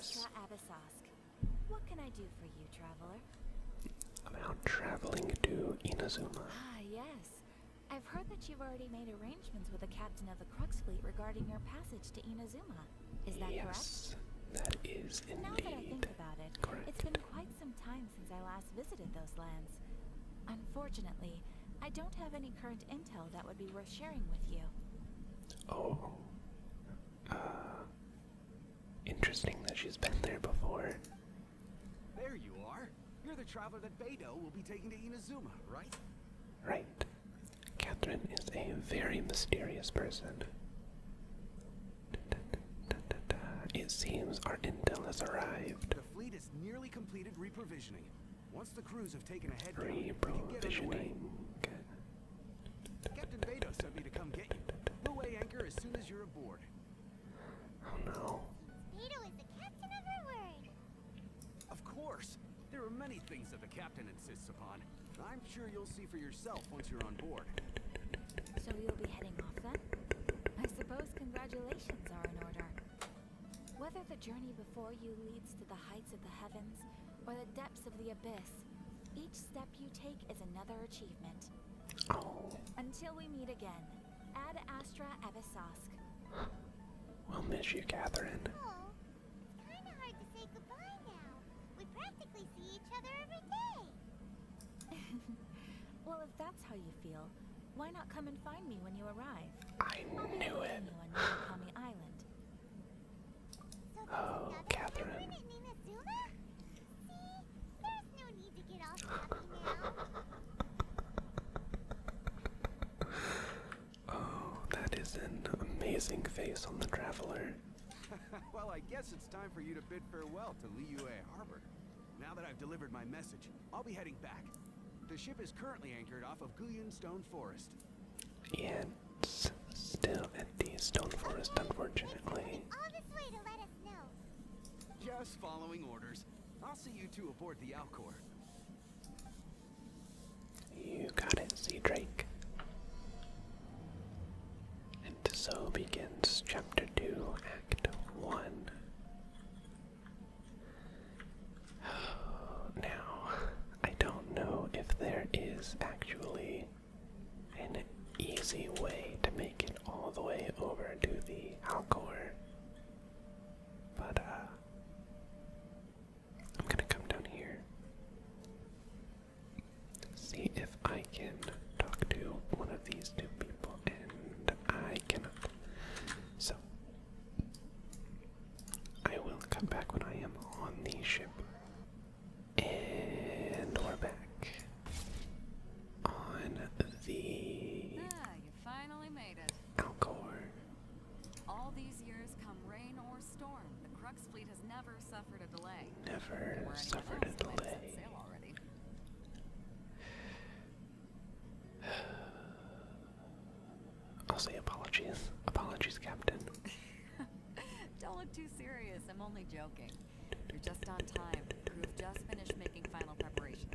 Astra Abyssosque. What can I do for you, traveler? I'm out traveling to Inazuma. Ah, yes. I've heard that you've already made arrangements with the captain of the Crux fleet regarding your passage to Inazuma. Is that correct? Yes, that is indeed Now that I think about it, correct. it's been quite some time since I last visited those lands. Unfortunately, I don't have any current intel that would be worth sharing with you. Oh. Interesting that she's been there before. There you are. You're the traveler that Beidou will be taking to Inazuma, right? Right. Catherine is a very mysterious person. It seems our intel has arrived. The fleet has nearly completed reprovisioning. Once the crews have taken a head down, we can get underway. Reprovisioning. Captain Beidou sent me to come get you. We'll weigh anchor as soon as you're aboard. Oh no. Beidou is the captain of her word. Of course. There are many things that the captain insists upon. I'm sure you'll see for yourself once you're on board. So you'll be heading off then? I suppose congratulations are in order. Whether the journey before you leads to the heights of the heavens or the depths of the abyss, each step you take is another achievement. Oh. Until we meet again, Ad Astra Abyssosque. We'll miss you, Catherine. Oh, it's kind of hard to say goodbye now. We practically see each other every day. Well, if that's how you feel, why not come and find me when you arrive? I I'll be knew waiting it. you on Murakami Island. So there's Oh, another Catherine. in Inazuma? See? There's no need to get all cocky now. Oh, that is an amazing face on the traveler. Well, I guess it's time for you to bid farewell to Liyue Harbor. Now that I've delivered my message, I'll be heading back. The ship is currently anchored off of Guyan Stone Forest. Yeah, it's still at the Stone Forest, unfortunately. All this way to let us know. Just following orders. I'll see you two aboard the Alcor. You got it, Sea Drake. And so begins Chapter 2, Act 1. Now, I don't know if there is actually an easy way to make it all the way over to the Alcor. But, I'm gonna come down here. See if I can talk to one of these two people, and I cannot. So, I will come back when I am on the ship. And we're back on the You finally made it. Alcor. All these years, come rain or storm, the Crux fleet has never suffered a delay. Never Where anyone suffered a else might have delay. set sail already. I'll say apologies. Apologies, Captain. Don't look too serious, I'm only joking. You're just on time. The crew have just finished making final preparations.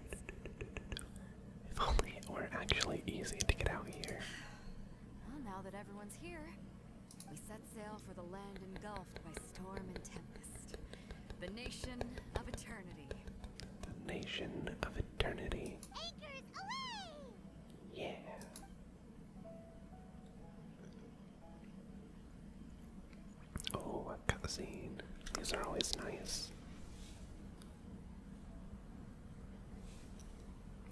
If only it were actually easy to get out here. Well, now that everyone's here, we set sail for the land engulfed by storm and tempest. The nation of eternity. The nation of eternity. Anchors away! Yeah. Oh, a cutscene. These are always nice.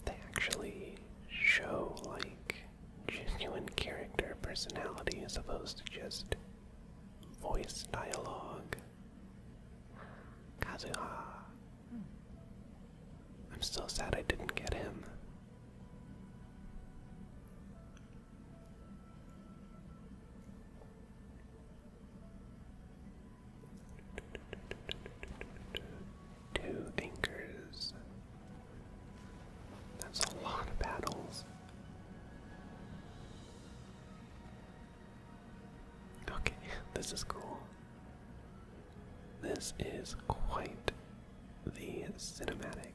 They actually show, like, genuine character personality as opposed to just voice dialogue. Kazuha. I'm still sad I didn't get him. Two anchors. That's a lot of battles. Okay, this is cool. This is quite the cinematic.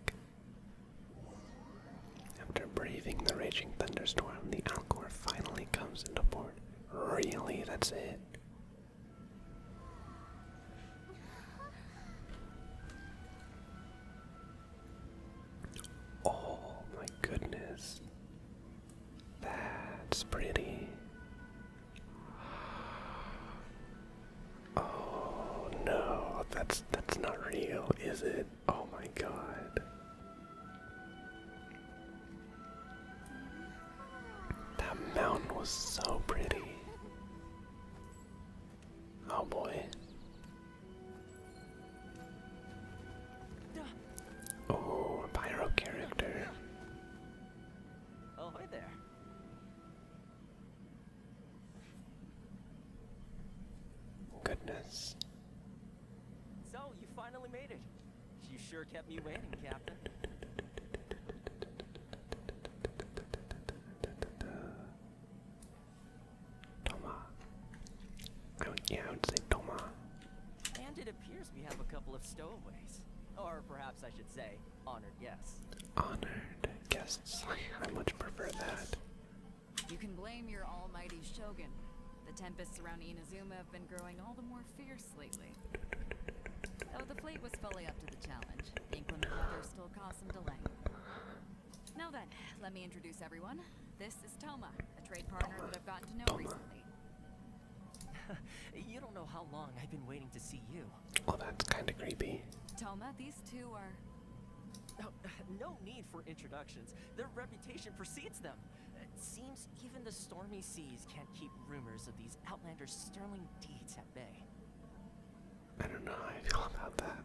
After braving the raging thunderstorm, the Alcor finally comes into port. Really? That's it? Oh no, that's not real, is it? Oh my god. That mountain was so pretty. Oh boy. Oh, a pyro character. Oh, hi there. Goodness. So, you finally made it. You sure kept me waiting, Captain. Toma. I would say Toma. And it appears we have a couple of stowaways. Or perhaps I should say, honored guests. Honored guests. I much prefer that. You can blame your almighty shogun. The tempests around Inazuma have been growing all the more fierce lately. Though the fleet was fully up to the challenge, the inclement weather still caused some delay. Now then, let me introduce everyone. This is Toma, a trade partner that I've gotten to know recently. You don't know how long I've been waiting to see you. Well, that's kind of creepy. Toma, these two are... Oh, no need for introductions. Their reputation precedes them. It seems even the stormy seas can't keep rumors of these outlanders' sterling deeds at bay. I don't know how I feel about that.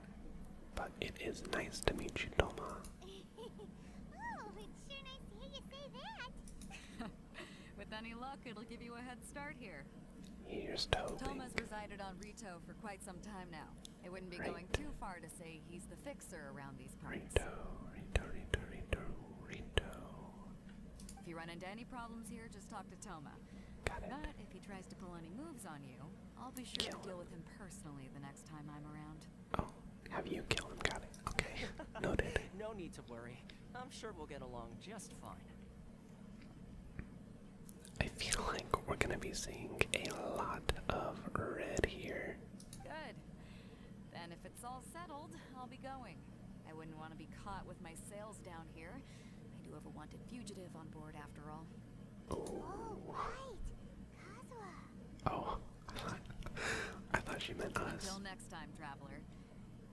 But it is nice to meet you, Toma. Oh, it's sure nice to hear you say that. With any luck, it'll give you a head start here. Here's Toby. Toma's resided on Rito for quite some time now. It wouldn't be going too far to say he's the fixer around these parts. Rito. If you run into any problems here, just talk to Toma. Got it. But if he tries to pull any moves on you, I'll be sure to deal with him personally the next time I'm around. Oh, have you killed him? Got it. Okay. Noted. No need to worry. I'm sure we'll get along just fine. I feel like we're gonna be seeing a lot of red here. Good. Then if it's all settled, I'll be going. I wouldn't want to be caught with my sails down here. I do have a wanted fugitive on board after all. Oh, right. Kazuha. Oh, I thought she meant us. Until next time, traveler.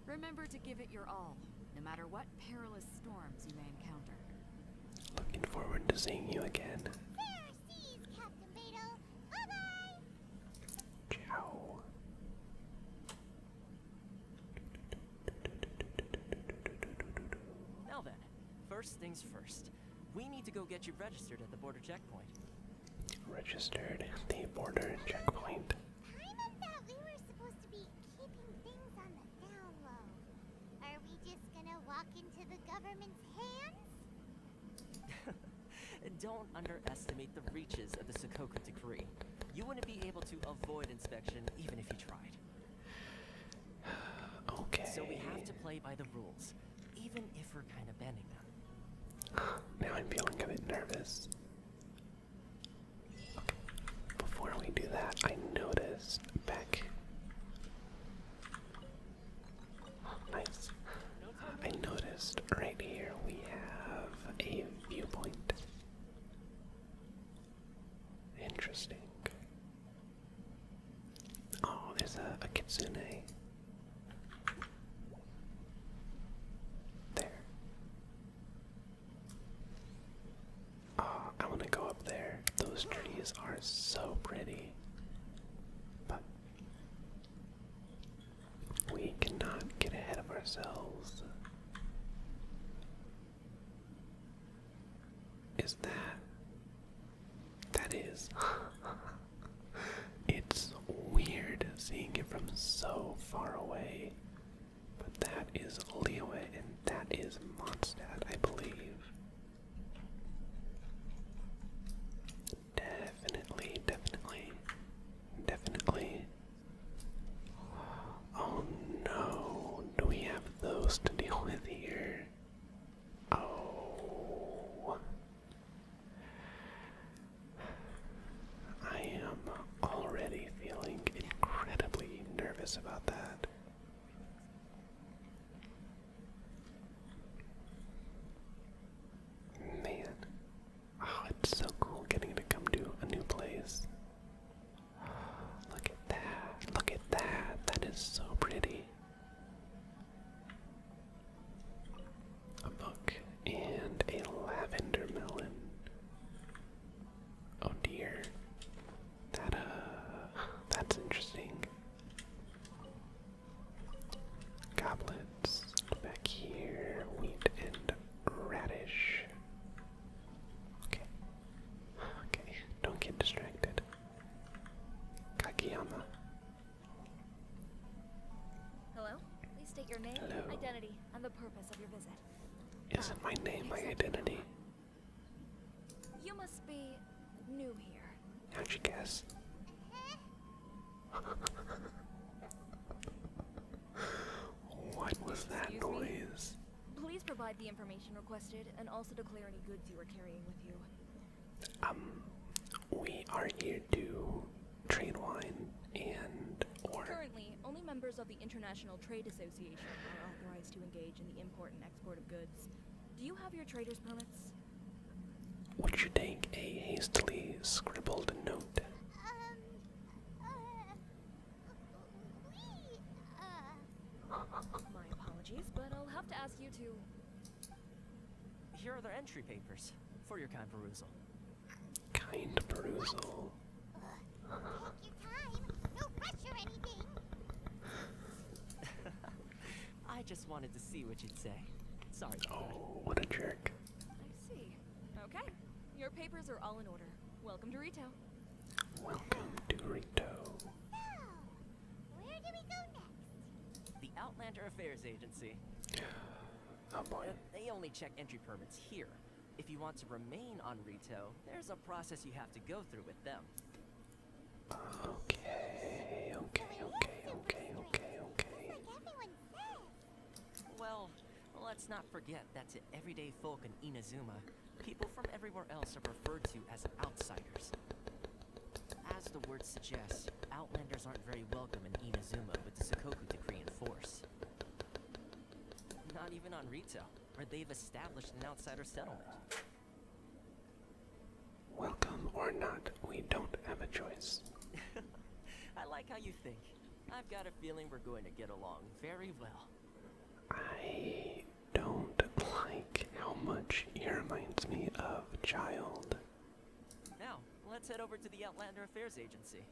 Remember to give it your all, no matter what perilous storms you may encounter. Looking forward to seeing you again. Fair seas, Captain Beetle. Bye-bye. Ciao. Now then, first things first. We need to go get you registered at the border checkpoint. Registered at the border checkpoint. Paimon thought we were supposed to be keeping things on the down low. Are we just gonna walk into the government's hands? Don't underestimate the reaches of the Sakoku decree. You wouldn't be able to avoid inspection even if you tried. Okay. So we have to play by the rules, even if we're kind of bending them. Now I'm feeling a bit nervous. Okay. Before we do that, I noticed back. Nice. I noticed right here we have a viewpoint. Interesting. Oh, there's a kitsune. There. Oh, I want to go up there. Those trees are so pretty. But we cannot get ahead of ourselves. Is that? That is. It's weird seeing it from so far away. But that is Liyue and that is Mondstadt, I believe. Definitely. Oh no, do we have those to deal with here? Oh. I am already feeling incredibly nervous about that. state your name, Hello. identity, and the purpose of your visit. Isn't my name my identity? You must be new here. How'd you guess? What was that Excuse me? noise? Please provide the information requested and also declare any goods you are carrying with you. We are here to trade wine and or Currently, only members of the International Trade Association are authorized to engage in the import and export of goods. Do you have your trader's permits? would you take a hastily scribbled note? We, My apologies, but I'll have to ask you to... Here are their entry papers for your kind perusal. Kind perusal. take your time. No rush or anything. I just wanted to see what you'd say. Sorry about that. Oh, what a jerk. I see. Okay. Your papers are all in order. Welcome to retail. Welcome to Rito. So, where do we go next? The Outlander Affairs Agency. Oh boy. They only check entry permits here. If you want to remain on Rito, there's a process you have to go through with them. Okay. Like everyone says. Well, let's not forget that to everyday folk in Inazuma, people from everywhere else are referred to as outsiders. As the word suggests, Outlanders aren't very welcome in Inazuma with the Sakoku decree in force. Not even on Rito, where they've established an outsider settlement. Welcome or not, we don't have a choice. I like how you think. I've got a feeling we're going to get along very well. I don't like how much he reminds me of Child. Now, let's head over to the Outlander Affairs Agency.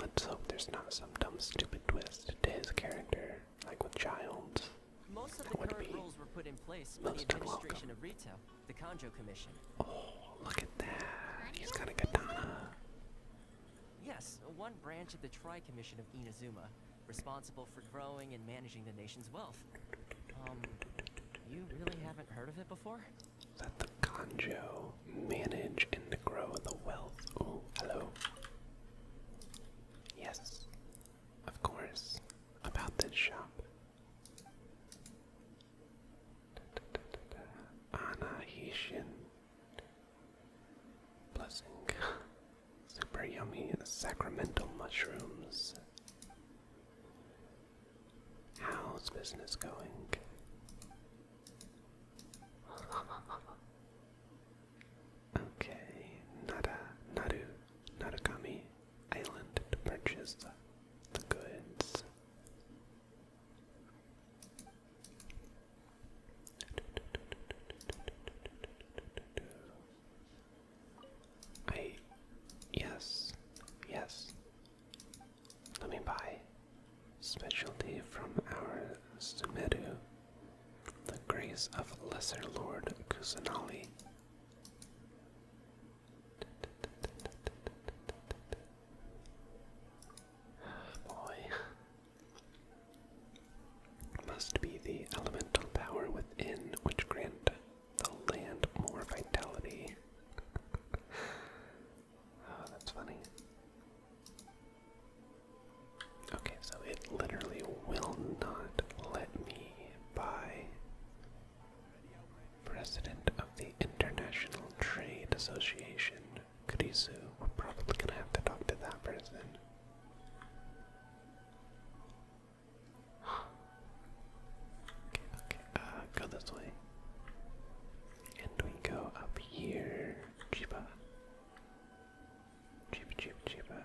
Let's hope there's not some dumb stupid twist to his character, like with Child. Most of That the would current be rules were put in place by the most administration unwelcome. of Rito, the Kanjo Commission. Oh, look at that. He's got a katana. Yes, one branch of the Tri-Commission of Inazuma, responsible for growing and managing the nation's wealth. You really haven't heard of it before? That the Kanjo manage and grow the wealth. Oh, hello. Yes, of course. About this shop. Anahishин. Blessing. Super yummy sacramental mushrooms. How's business going? Okay, Narukami Island to purchase the goods. Yes. Let me buy specialty from our Sumeru, the grace of Lesser Lord Kusanali. Boy. Must be the elemental power within which grant the land more vitality. Oh, that's funny. Okay, so it literally will not let me buy. President of the International Trade Association, Kurisu. We're probably gonna have to talk to that person. Okay, go this way. And we go up here. Chiba. Chiba.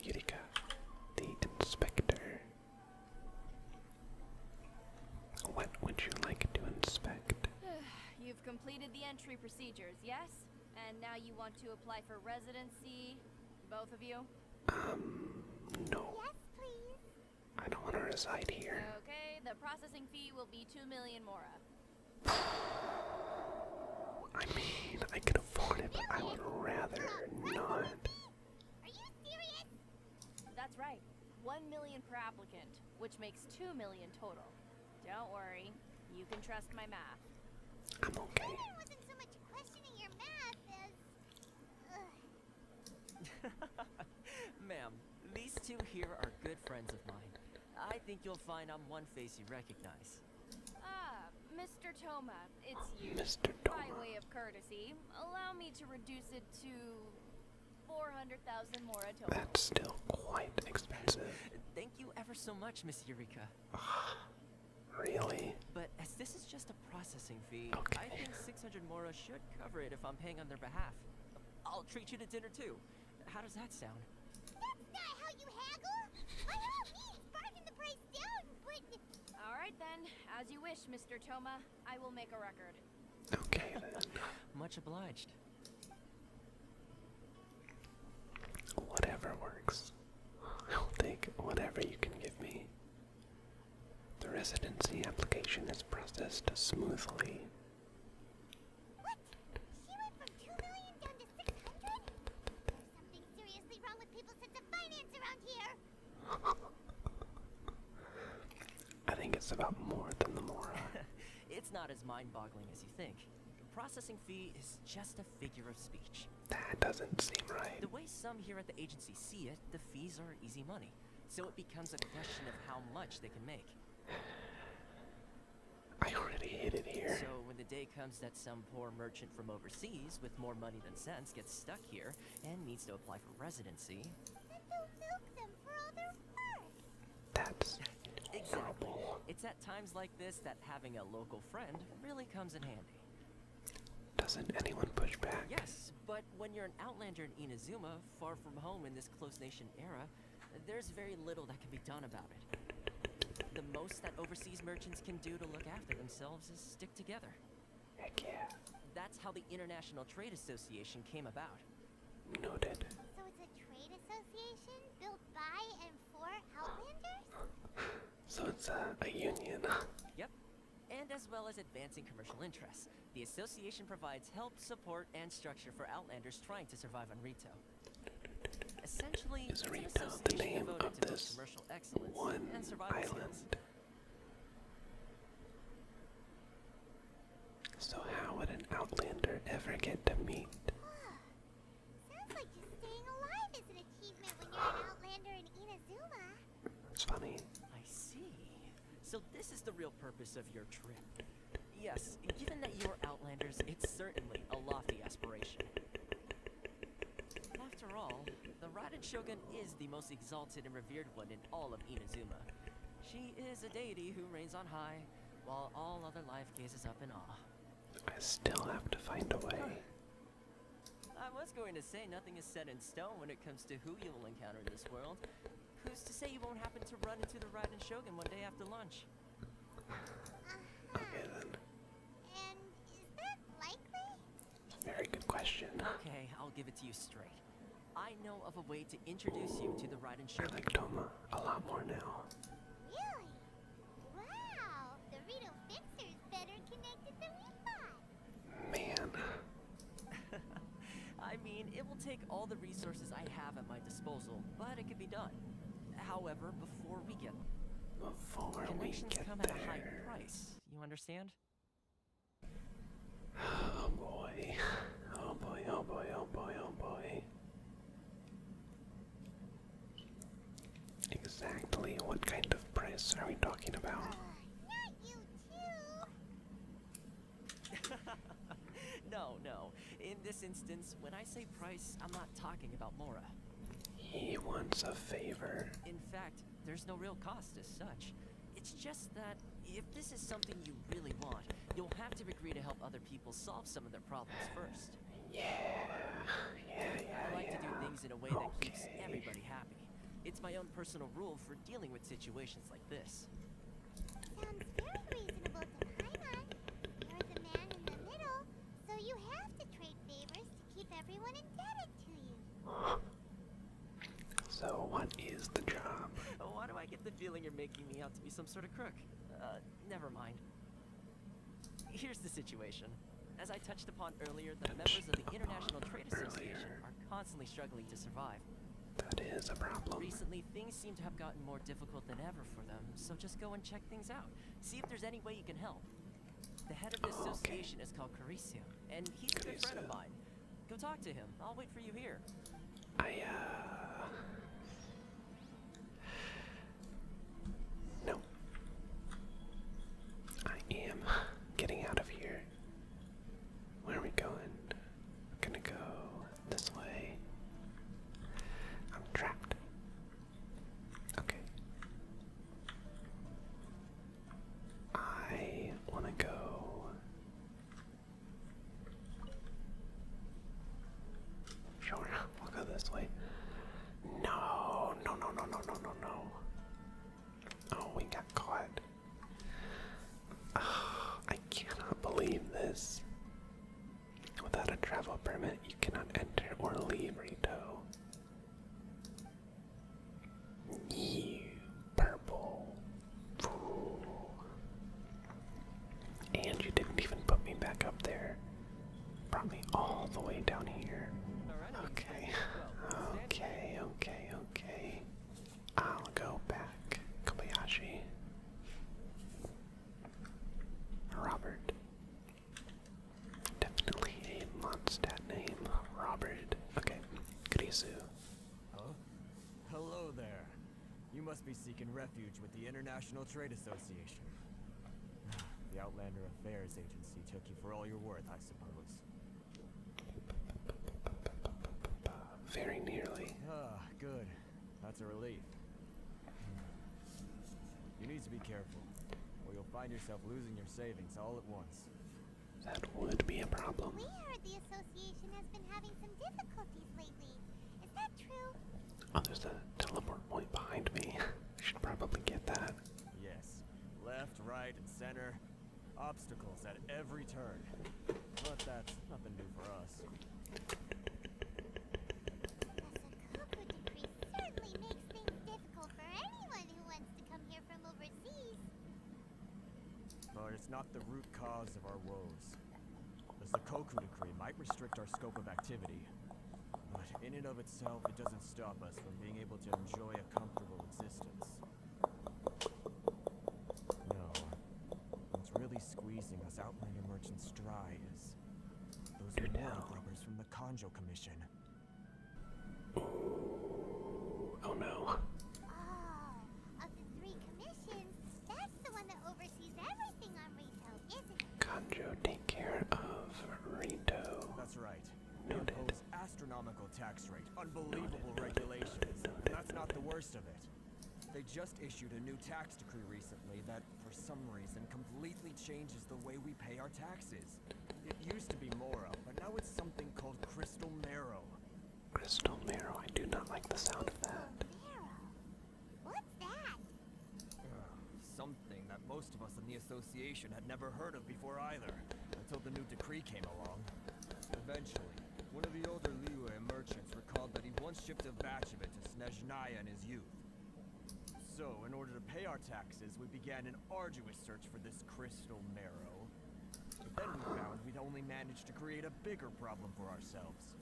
Yurika, the inspector. What would you like to inspect? You've completed the entry procedures, yes? And now you want to apply for residency? Both of you? No. Yes, please. I don't want to reside here. Okay, the processing fee will be 2 million mora. I mean, I can afford it, but I would rather not. Are you serious? That's right. 1 million per applicant, which makes 2 million total. Don't worry, you can trust my math. I'm okay. I wasn't so much questioning your math as... Ma'am, these two here are good friends of mine. I think you'll find I'm one face you recognize. Ah, Mr. Toma, it's you. Mr. By Toma. way of courtesy, allow me to reduce it to 400,000 mora total. That's still quite expensive. Thank you ever so much, Miss Eureka. Really? But as this is just a processing fee, Okay. I think 600 mora should cover it if I'm paying on their behalf. I'll treat you to dinner too. How does that sound? That's not how you haggle! By all means, bargain the price down, but... All right then, as you wish, Mr. Toma. I will make a record. Okay then. Much obliged. Whatever works. I'll take whatever you can give me. The residency application is processed smoothly. What? She went from 2 million down to 600? There's something seriously wrong with people's sense of finance around here! I think it's about more than the Mora. It's not as mind-boggling as you think. The processing fee is just a figure of speech. That doesn't seem right. The way some here at the agency see it, the fees are easy money. So it becomes a question of how much they can make. I already hit it here. So when the day comes that some poor merchant from overseas with more money than sense gets stuck here and needs to apply for residency... Then they'll milk them for all they're worth! That's Exactly. horrible. It's at times like this that having a local friend really comes in handy. Doesn't anyone push back? Yes, but when you're an outlander in Inazuma, far from home in this closed nation era, there's very little that can be done about it. The most that overseas merchants can do to look after themselves is stick together. Heck yeah. That's how the International Trade Association came about. Noted. So it's a trade association built by and for Outlanders? So it's a union. Yep. And as well as advancing commercial interests, the association provides help, support, and structure for Outlanders trying to survive on Rito. Essentially, Is it's an Rito the association name devoted of to both this commercial excellence one and survival skills. island? So how would an outlander ever get to meet? Sounds like just staying alive is an achievement when you're an Outlander in Inazuma. It's funny. I see. So this is the real purpose of your trip. Yes, given that you're Outlanders, it's certainly a lofty aspiration. After all, the Raiden Shogun is the most exalted and revered one in all of Inazuma. She is a deity who reigns on high, while all other life gazes up in awe. I still have to find a way. I was going to say nothing is set in stone when it comes to who you will encounter in this world. Who's to say you won't happen to run into the Raiden Shogun one day after lunch? Okay then. And is that likely? Very good question. Okay, I'll give it to you straight. I know of a way to introduce you to the Raiden I Shogun. like Toma a lot more now. Really? Wow! The Rito Fixer's better connected than we thought! Man. I mean, it will take all the resources I have at my disposal, but it can be done. However, before we get connections get come at a high there. price. You understand? Oh boy. Oh boy, oh boy, oh boy, oh boy. Exactly what kind of price are we talking about? Not you too! No. In this instance, when I say price, I'm not talking about Mora. He wants a favor. In fact, there's no real cost as such. It's just that if this is something you really want, you'll have to agree to help other people solve some of their problems first. Yeah. I like to do things in a way that keeps Okay. everybody happy. It's my own personal rule for dealing with situations like this. Sounds very reasonable to Paimon. You're the man in the middle, so you have to trade favors to keep everyone indebted to you. So what is the job? Why do I get the feeling you're making me out to be some sort of crook? Never mind. Here's the situation. As I touched upon earlier, the members of the International Trade Association are constantly struggling to survive. That is a problem. Recently, things seem to have gotten more difficult than ever for them, so just go and check things out. See if there's any way you can help. The head of the association is called Caricio, and he's a good friend of mine. Go talk to him. I'll wait for you here. No. I am getting out of here. Where are we going? We're gonna go this way. I'm trapped. Okay. I wanna go. Sure, we'll go this way. No, no, no, no, no, no, no, no. Oh, we got caught. Oh, I cannot believe this. Without a travel permit, you cannot enter or leave Rito. You purple. Ooh. And you didn't even put me back up there. Brought me all the way down here. Okay. Okay, okay, okay. I'll go back. Kobayashi. Robert. Definitely a Mondstadt name. Robert. Okay. Grisu. Huh? Hello there. You must be seeking refuge with the International Trade Association. The Outlander Affairs Agency took you for all you're worth, I suppose. Very nearly. Ah, good. That's a relief. You need to be careful, or you'll find yourself losing your savings all at once. That would be a problem. We heard the association has been having some difficulties lately. Is that true? Oh, there's a teleport point behind me. I should probably get that. Yes. Left, right, and center. Obstacles at every turn. But that's nothing new for us. The Sakoku decree certainly makes things difficult for anyone who wants to come here from overseas. But it's not the root cause of our woes. The Sakoku decree might restrict our scope of activity, but in and of itself, it doesn't stop us from being able to enjoy a comfortable existence. No. What's really squeezing us Outlander merchants dry is those mortal grubbers from the Conjo Commission. Ooh. Oh no. Oh, of the three commissions, that's the one that oversees everything on retail, isn't it? Kanjo, take care of Rito. That's right. Noted. They impose astronomical tax rate, unbelievable regulations, and that's not the worst of it. They just issued a new tax decree recently that, for some reason, completely changes the way we pay our taxes. It used to be Mora, but now it's something called Crystal Marrow. Crystal Marrow, I do not like the sound of that. Marrow. What's that? Something that most of us in the association had never heard of before either, until the new decree came along. Eventually, one of the older Liyue merchants recalled that he once shipped a batch of it to Snezhnaya in his youth. So, in order to pay our taxes, we began an arduous search for this crystal marrow. But then we found we'd only managed to create a bigger problem for ourselves.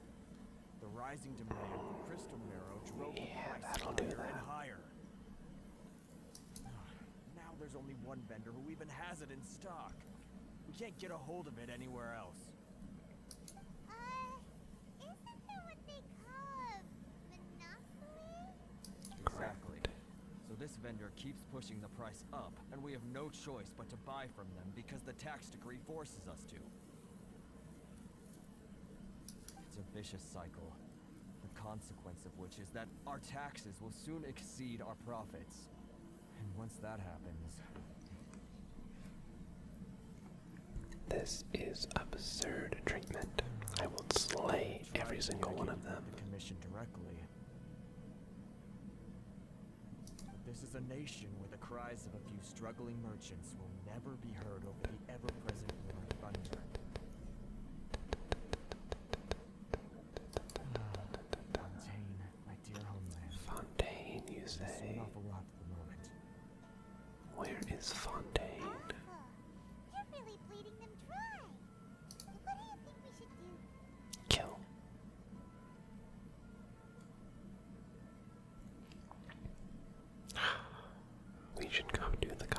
The rising demand for crystal marrow drove the price higher and higher. Now there's only one vendor who even has it in stock. We can't get a hold of it anywhere else. Isn't that what they call a monopoly? Exactly. So this vendor keeps pushing the price up, and we have no choice but to buy from them because the tax decree forces us to. It's a vicious cycle, the consequence of which is that our taxes will soon exceed our profits. And once that happens... This is absurd treatment. I will slay every single one of them. The commission directly. But this is a nation where the cries of a few struggling merchants will never be heard over the ever-present roar of thunder. Fontaine, my dear homeland. Fontaine, you This is say? an awful lot at the moment. Where is Fontaine? You're really bleeding them dry. What do you think we should do? Kill.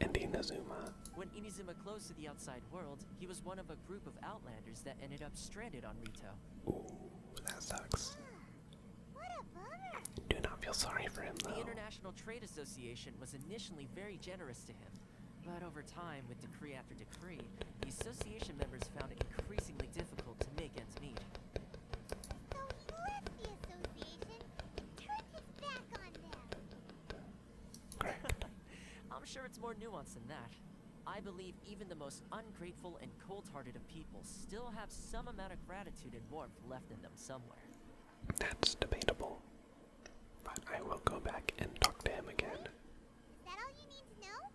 and Inazuma. When Inazuma closed to the outside world, he was one of a group of outlanders that ended up stranded on Rito. Ooh, that sucks. What a bummer. Do not feel sorry for him, The though. International Trade Association was initially very generous to him, but over time, with decree after decree, the association members found it increasingly difficult to make ends meet. So he left the association and turned his back on them. Correct. I'm sure it's more nuanced than that. I believe even the most ungrateful and cold-hearted of people still have some amount of gratitude and warmth left in them somewhere. That's debatable. But I will go back and talk to him again. Is that all you need to know?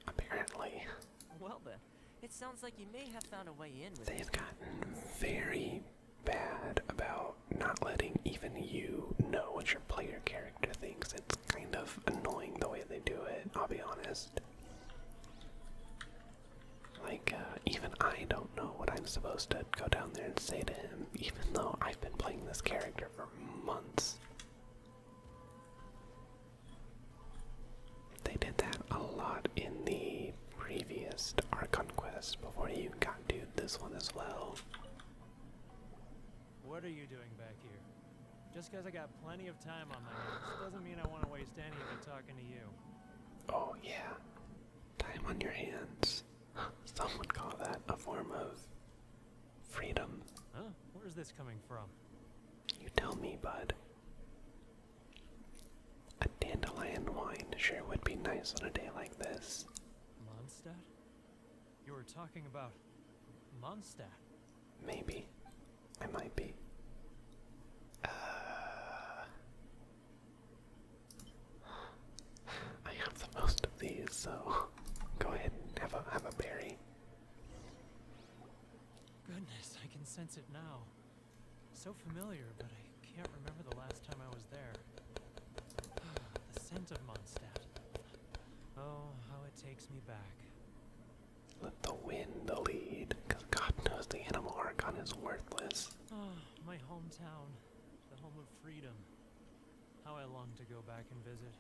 Apparently, Well then, it sounds like you may have found a way in with they've gotten very bad about not letting even you know what your player character thinks. It's kind of annoying the way they do it, I'll be honest. Like, even I don't know what I'm supposed to go down there and say to him, even though I've been playing this character for months. They did that a lot in the previous Archon quest before you got to this one as well. What are you doing back here? Just because I got plenty of time on my hands doesn't mean I want to waste any of it talking to you. Oh yeah, time on your hands. Some would call that a form of freedom. Huh? Where's this coming from? You tell me, bud. A dandelion wine sure would be nice on a day like this. Mondstadt? You were talking about Mondstadt. Maybe. I might be. I have the most of these, so go ahead and have a berry. Goodness, I can sense it now. So familiar, but I can't remember the last time I was there. The scent of Mondstadt. Oh, how it takes me back. Let the wind lead, because God knows the animal Archon is worthless. Oh, my hometown. The home of freedom. How I long to go back and visit.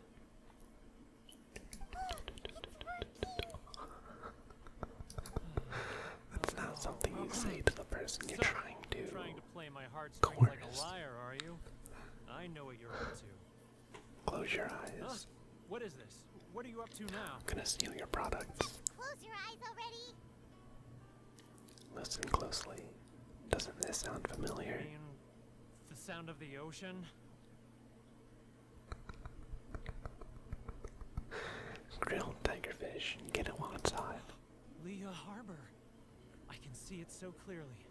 That's not something you say to the person you're So, trying to. Trying to play my heartstrings like a coerce. liar, are you? I know what you're up to. Close your Huh? eyes. What is this? What are you up to now? I'm gonna steal your products. Close your eyes already. Listen closely. Doesn't this sound I familiar? mean, the sound of the ocean? Grilled tigerfish. Get it while it's hot. Leah Harbor. I can see it so clearly.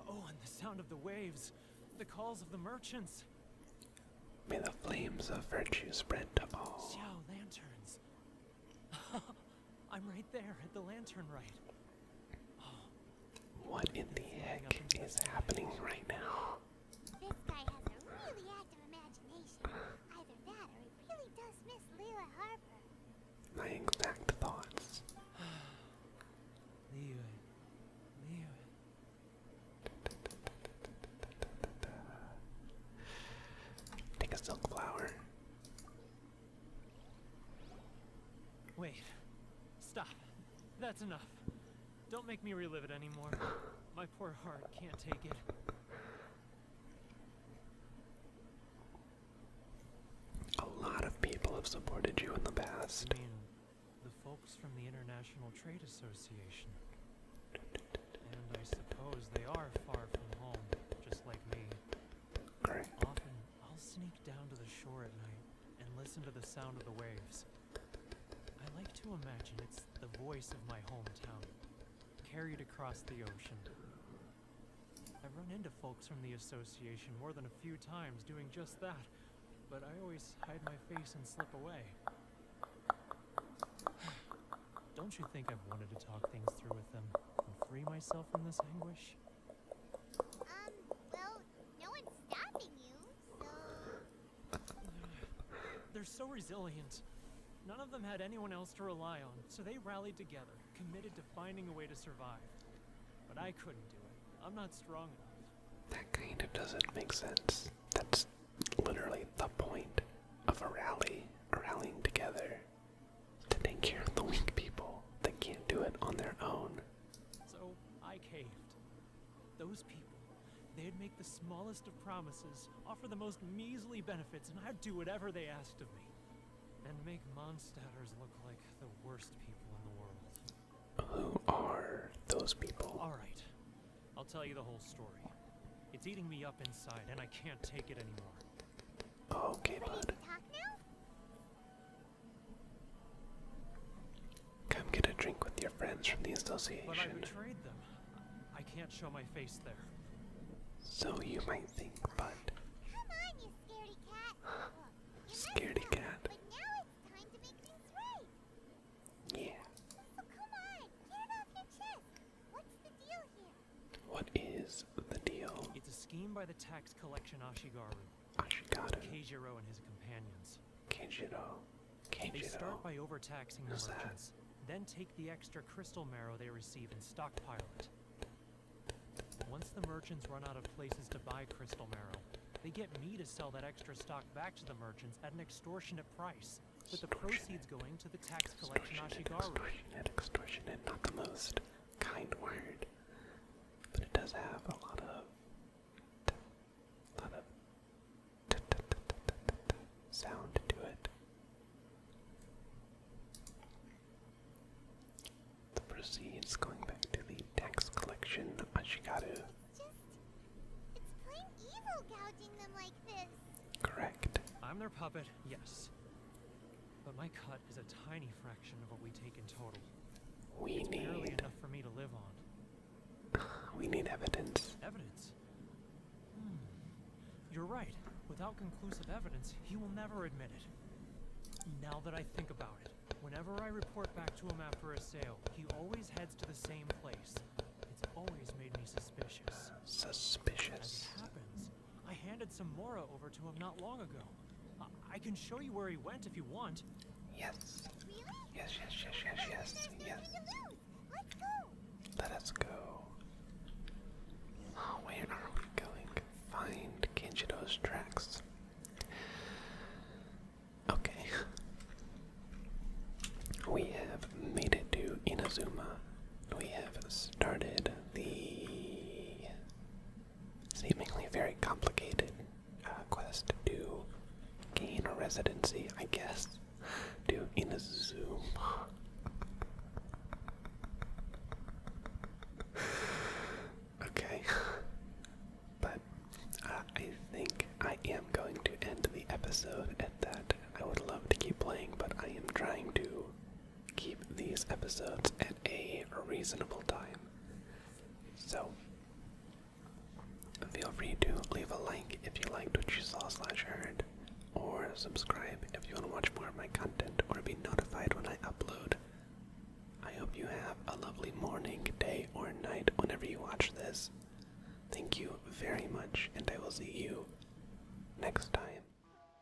Oh, and the sound of the waves. The calls of the merchants. May the flames of virtue spread to all. Xiao lanterns. I'm right there at the lantern right. What in the heck is happening right now? This guy has a really active imagination. Either that or he really does miss Leela Harbor. My exact thoughts. Leah. Take a silk flower. Wait. Stop. That's enough. Don't make me relive it anymore. My poor heart can't take it. A lot of people have supported you in the past. I mean, the folks from the International Trade Association. And I suppose they are far from home, just like me. Correct. Often, I'll sneak down to the shore at night and listen to the sound of the waves. I like to imagine it's the voice of my hometown, carried across the ocean. I've run into folks from the association more than a few times doing just that, but I always hide my face and slip away. Don't you think I've wanted to talk things through with them and free myself from this anguish? Well, no one's stopping you, so... They're so resilient. None of them had anyone else to rely on, so they rallied together, committed to finding a way to survive. But I couldn't do it. I'm not strong enough. That kind of doesn't make sense. That's literally the point of a rally, rallying together to take care of the weak people. on their own. So I caved. Those people, they'd make the smallest of promises, offer the most measly benefits, and I'd do whatever they asked of me. And make Mondstadters look like the worst people in the world. Who are those people? Alright, I'll tell you the whole story. It's eating me up inside, and I can't take it anymore. Okay, Ready bud. to talk now? Come get a drink with your friends from the But I association. betrayed them. I can't show my face there. So you might think, bud. Come on, you scaredy cat. Look, you messed Scaredy up, cat. but now it's time to make things right. Yeah. So come on, get it off your chest. What's the deal here? What is the deal? It's a scheme by the tax collection Ashigaru, Ashigata. Keijiro and his companions. Kenjiro. They Kenjiro. start by overtaxing the Who's that? merchants, then take the extra crystal marrow they receive and stockpile it. Once the merchants run out of places to buy crystal marrow, they get me to sell that extra stock back to the merchants at an extortionate price, with the proceeds going to the tax collection Ashigaru. Extortionate, not the most kind word, but it does have a lot of sound to it. The proceeds going back to the tax collection Ashigaru. It's plain evil gouging them like this. Correct. I'm their puppet, yes. But my cut is a tiny fraction of what we take in total. We It's barely need enough for me to live on. evidence. Evidence? You're right. Without conclusive evidence, he will never admit it. Now that I think about it, whenever I report back to him after a sale, he always heads to the same place. It's always made me suspicious. As Suspicious. it happens, I handed some Mora over to him not long ago. I can show you where he went if you want. Yes. Really? Yes, yes, yes, yes, yes, There's yes. nothing to lose. Let's go. Let us go. Oh, where are we going? Find Kenjiro's tracks. Okay. We have made it to Inazuma. We have started the seemingly very complicated quest to gain a residency, I guess, to Inazuma. Okay, but I think I am going to end the episode at that. I would love to keep playing, but I am trying to keep these episodes at a reasonable time. So, feel free to leave a like if you liked what you saw/heard, or subscribe if you want to watch more of my content or be notified when I upload. I hope you have a lovely morning, day, or night whenever you watch this. Thank you very much, and I will see you next time.